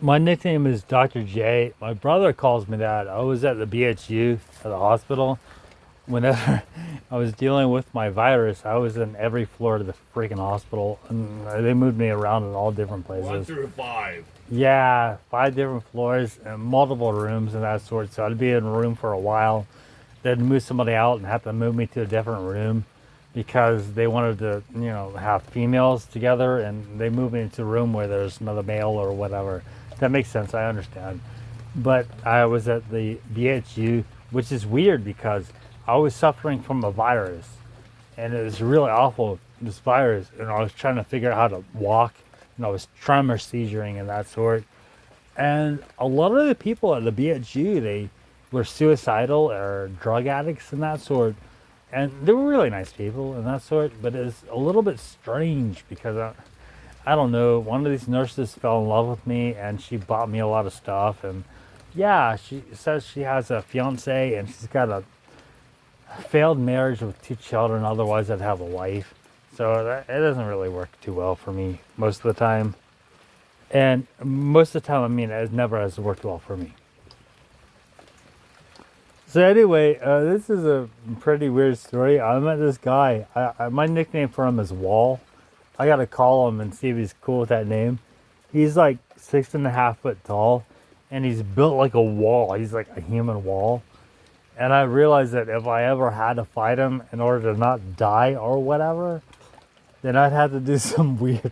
My nickname is Dr. J. My brother calls me that. I was at the BHU at the hospital. Whenever I was dealing with my virus, I was in every floor of the freaking hospital, and they moved me around in all different One places. through five. Yeah, 5 different floors and multiple rooms and that sort. So I'd be in a room for a while, they'd move somebody out and have to move me to a different room because they wanted to, have females together, and they moved me into a room where there's another male or whatever. That makes sense. I understand. But I was at the BHU, which is weird because I was suffering from a virus, and it was really awful. This virus, and I was trying to figure out how to walk, and I was tremor seizuring and that sort. And a lot of the people at the BHU, they were suicidal or drug addicts and that sort. And they were really nice people and that sort, but it's a little bit strange because I don't know. One of these nurses fell in love with me and she bought me a lot of stuff. And yeah, she says she has a fiance and she's got a failed marriage with 2 children. Otherwise, I'd have a wife. So it doesn't really work too well for me most of the time. And most of the time, I mean, it never has worked well for me. So anyway, this is a pretty weird story. I met this guy. My nickname for him is Wall. I gotta call him and see if he's cool with that name. He's like 6.5 foot tall, and he's built like a wall. He's like a human wall. And I realized that if I ever had to fight him in order to not die or whatever, then I'd have to do some weird,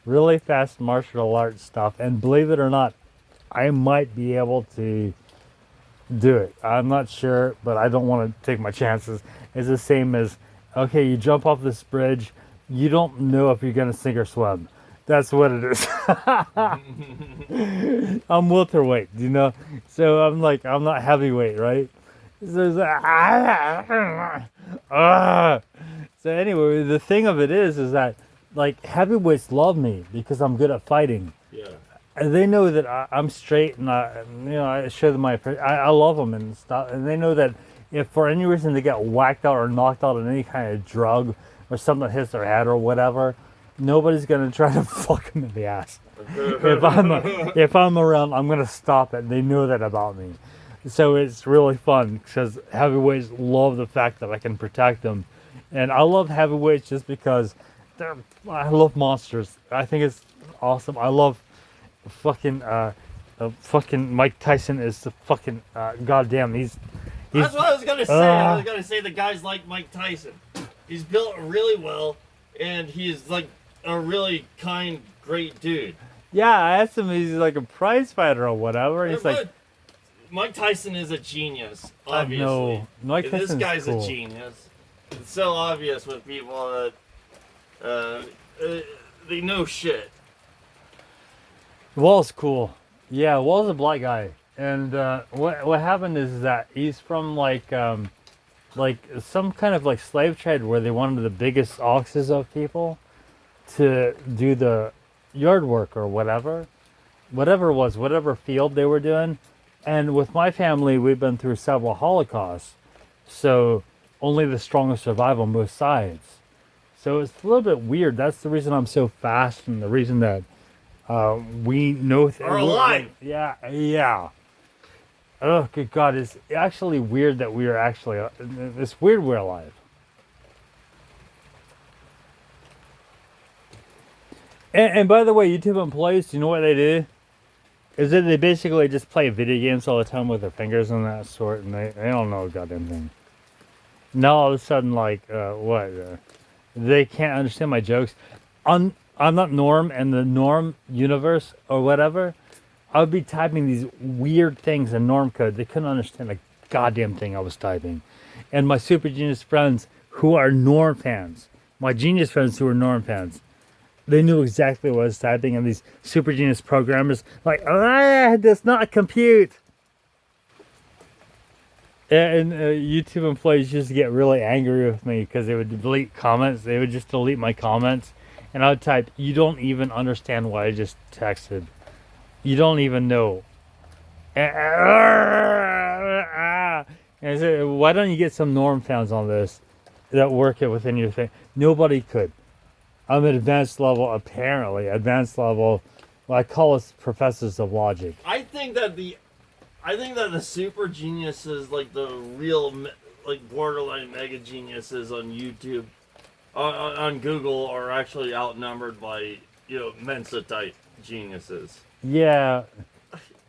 really fast martial arts stuff. And believe it or not, I might be able to do it. I'm not sure, but I don't want to take my chances. It's the same as, okay, you jump off this bridge, you don't know if you're going to sink or swim. That's what it is. I'm welterweight, So I'm not heavyweight, right? So, so anyway, the thing of it is that like heavyweights love me because I'm good at fighting. Yeah. And they know that I'm straight, and I show them I love them and stuff, and they know that if for any reason they get whacked out or knocked out on any kind of drug or something that hits their head or whatever, nobody's gonna try to fuck them in the ass. If I'm around, I'm gonna stop it. They know that about me, so it's really fun because heavyweights love the fact that I can protect them, and I love heavyweights just because I love monsters. I think it's awesome. I love fucking fucking Mike Tyson is the fucking goddamn he's That's what I was gonna say. I was gonna say the guy's like Mike Tyson. He's built really well, and he's like a really kind, great dude. yeah, I asked him if he's like a prize fighter or whatever, and he's like, Mike Tyson is a genius. I Obviously, know Mike this Tyson's guy's cool. a genius. It's so obvious with people that they know shit. Wall's cool. Yeah, Wall's a black guy, and what happened is that he's from like some kind of like slave trade where they wanted the biggest oxes of people to do the yard work or whatever it was, whatever field they were doing. And with my family, we've been through several Holocausts, so only the strongest survive on both sides. So it's a little bit weird. That's the reason I'm so fast, and the reason that we know Are alive. Yeah, yeah. Oh, good God! It's actually weird that we are actually. It's weird we're alive. And by the way, YouTube employees, do you know what they do? Is that they basically just play video games all the time with their fingers and that sort, and they don't know a goddamn thing. Now all of a sudden, like, what? They can't understand my jokes. I'm not Norm, and the Norm universe or whatever. I would be typing these weird things in Norm code. They couldn't understand a goddamn thing I was typing. And my super genius friends who are Norm fans, my genius friends who are Norm fans, they knew exactly what I was typing, and these super genius programmers like, does not compute. And YouTube employees used to get really angry with me because they would delete comments. They would just delete my comments, and I would type, "You don't even understand what I just texted. You don't even know." And I said, "Why don't you get some Norm fans on this that work it within your thing?" Nobody could. I'm at advanced level, apparently. Advanced level Well, I call us professors of logic. I think that the super geniuses, like the real, like borderline mega geniuses on YouTube, on Google, are actually outnumbered by Mensa type geniuses. Yeah,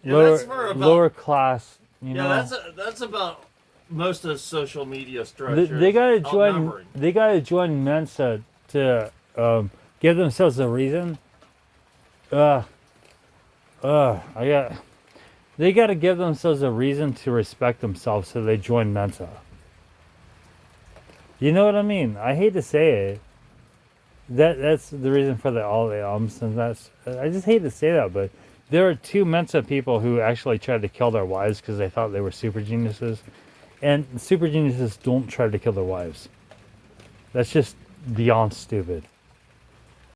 And that's for about, lower class. that's about most of social media They, structures. they gotta join. outnumbering. They gotta join Mensa to give themselves a reason. I got. They gotta give themselves a reason to respect themselves, so they join Mensa. You know what I mean? I hate to say it. That's the reason for all the and that's. I just hate to say that, but there are 2 Mensa people who actually tried to kill their wives because they thought they were super geniuses, and super geniuses don't try to kill their wives. That's just beyond stupid.